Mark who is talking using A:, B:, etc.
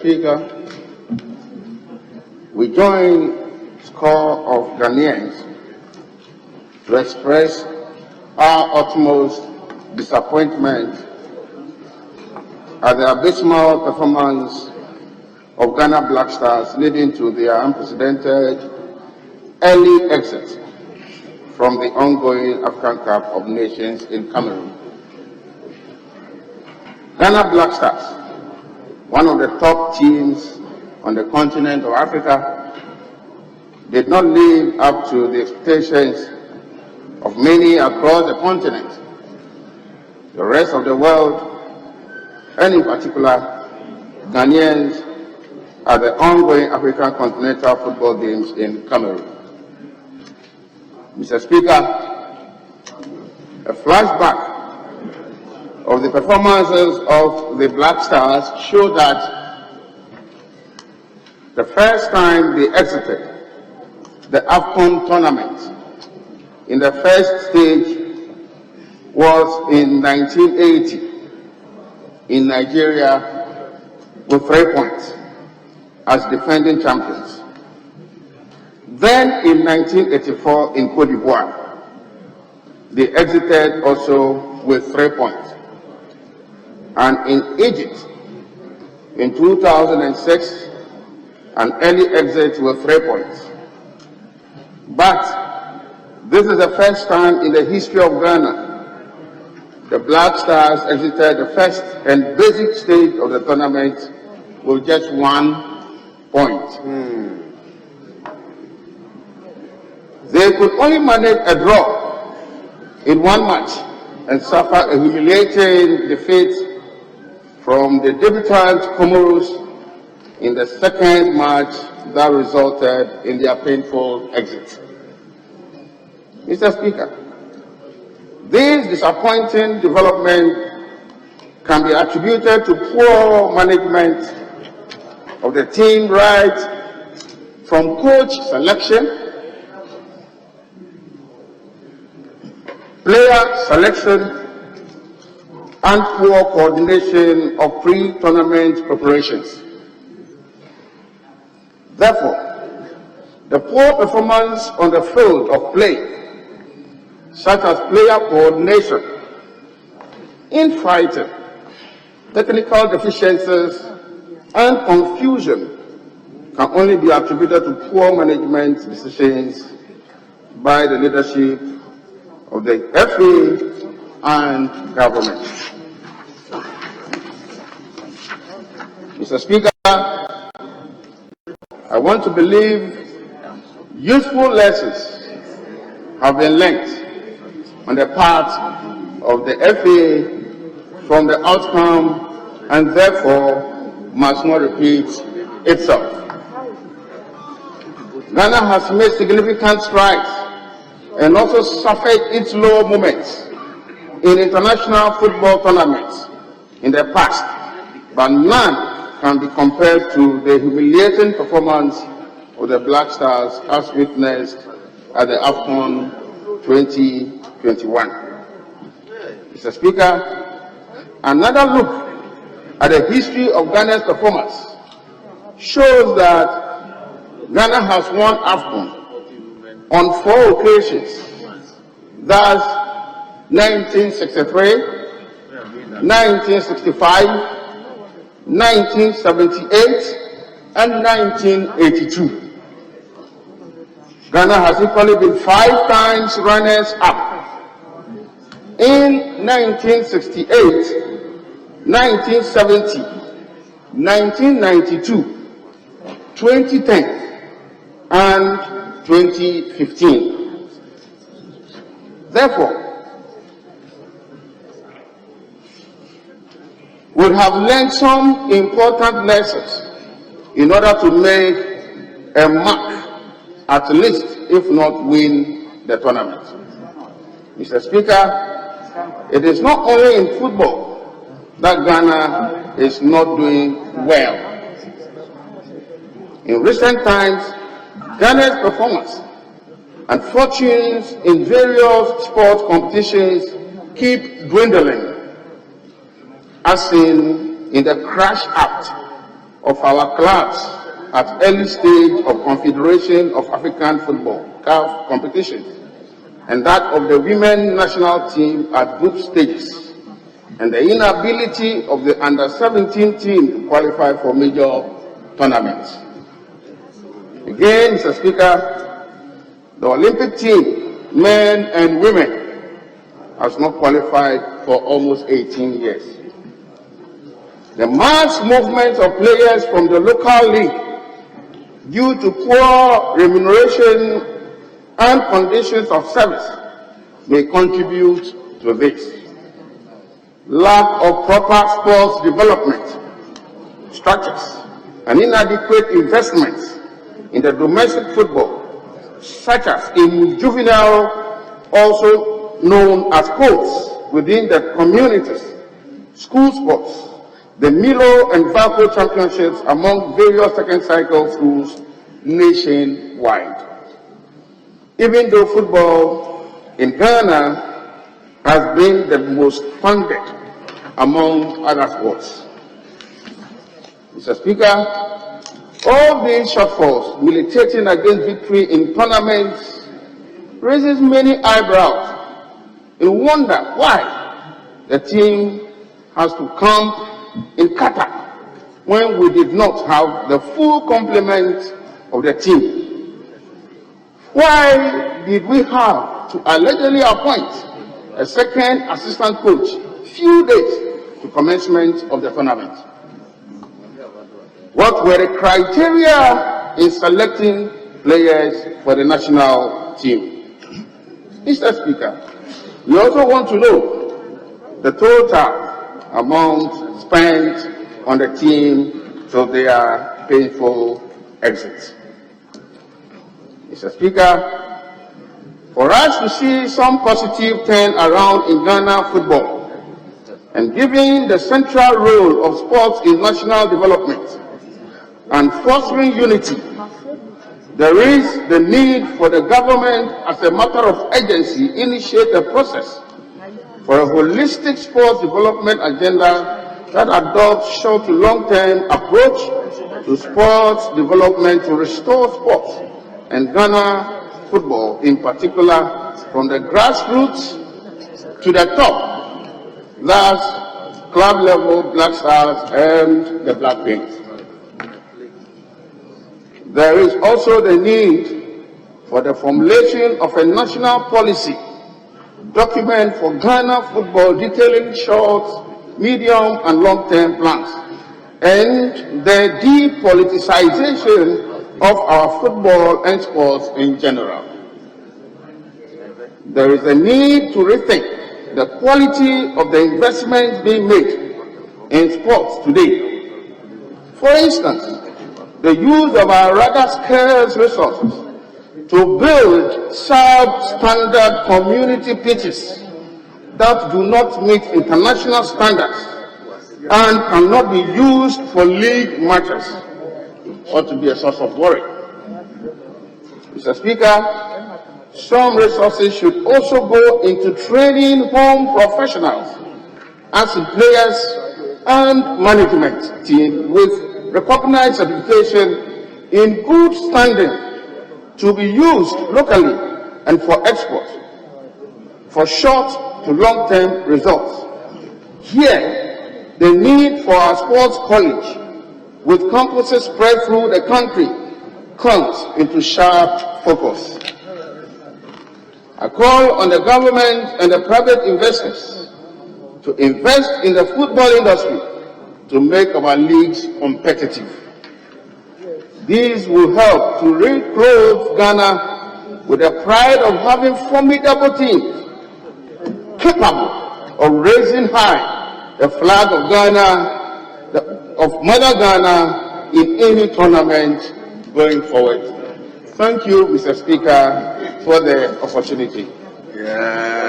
A: Speaker, we join a score of Ghanaians to express our utmost disappointment at the abysmal performance of Ghana Black Stars, leading to their unprecedented early exit from the ongoing AFCON Cup of Nations in Cameroon. Ghana Black Stars, one of the top teams on the continent of Africa, did not live up to the expectations of many across the continent, the rest of the world, and in particular, Ghanaians at the ongoing African Continental Football Games in Cameroon. Mr. Speaker, a flashback of the performances of the Black Stars show that the first time they exited the AFCON tournament in the first stage was in 1980 in Nigeria with 3 points as defending champions. Then in 1984 in Côte d'Ivoire, they exited also with 3 points. And in Egypt, in 2006, an early exit with 3 points. But this is the first time in the history of Ghana the Black Stars exited the first and basic stage of the tournament with just 1 point. They could only manage a draw in one match and suffer a humiliating defeat from the debutant Comoros in the second match that resulted in their painful exit. Mr. Speaker, this disappointing development can be attributed to poor management of the team, right from coach selection, player selection, and poor coordination of pre-tournament preparations. Therefore, the poor performance on the field of play, such as player coordination, infighting, technical deficiencies, and confusion can only be attributed to poor management decisions by the leadership of the FA and government. Mr. Speaker, I want to believe useful lessons have been learned on the part of the FA from the outcome and therefore must not repeat itself. Ghana has made significant strides and also suffered its low moments in international football tournaments in the past, but none can be compared to the humiliating performance of the Black Stars as witnessed at the AFCON 2021. Mr. Speaker, another look at the history of Ghana's performance shows that Ghana has won AFCON on 4 occasions. That's 1963, 1965, 1978, and 1982. Ghana has equally been 5 times runners-up. In 1968, 1970, 1992, 2010, and 2015. Therefore, we have learned some important lessons in order to make a mark, at least, if not win the tournament. Mr. Speaker, it is not only in football that Ghana is not doing well. In recent times, Ghana's performance and fortunes in various sport competitions keep dwindling, as seen in the crash out of our clubs at early stage of Confederation of African Football (CAF) competitions, and that of the women national team at group stages, and the inability of the under-17 team to qualify for major tournaments. Again, Mr. Speaker, the Olympic team, men and women, has not qualified for almost 18 years. The mass movement of players from the local league, due to poor remuneration and conditions of service, may contribute to this. Lack of proper sports development structures and inadequate investments in the domestic football, such as in juvenile, also known as codes, within the communities, school sports, the Milo and Valco championships among various second cycle schools nationwide. Even though football in Ghana has been the most funded among other sports. Mr. Speaker, all these shortfalls militating against victory in tournaments raises many eyebrows in wonder why the team has to come in Qatar when we did not have the full complement of the team. Why did we have to allegedly appoint a second assistant coach few days to commencement of the tournament? What were the criteria in selecting players for the national team? Mr. Speaker, we also want to know the total amount spent on the team till their painful exit. Mr. Speaker, for us to see some positive turn around in Ghana football, and given the central role of sports in national development and fostering unity, there is the need for the government, as a matter of urgency, initiate a process for a holistic sports development agenda that adopts short to long-term approach to sports development to restore sports and Ghana football in particular from the grassroots to the top, thus club level, Black Stars and the Black Pink. There is also the need for the formulation of a national policy document for Ghana football detailing short, medium, and long-term plans, and the depoliticization of our football and sports in general. There is a need to rethink the quality of the investments being made in sports today. For instance, the use of our rather scarce resources to build substandard community pitches that do not meet international standards and cannot be used for league matches ought to be a source of worry. Mr. Speaker, some resources should also go into training home professionals as players and management team with recognized certification in good standing to be used locally and for export for short to long-term results. Here, the need for our sports college with campuses spread through the country comes into sharp focus. I call on the government and the private investors to invest in the football industry to make our leagues competitive. These will help to reclothe Ghana with the pride of having formidable teams capable of raising high the flag of Ghana, of Mother Ghana, in any tournament going forward. Thank you, Mr. Speaker, for the opportunity.
B: Yeah.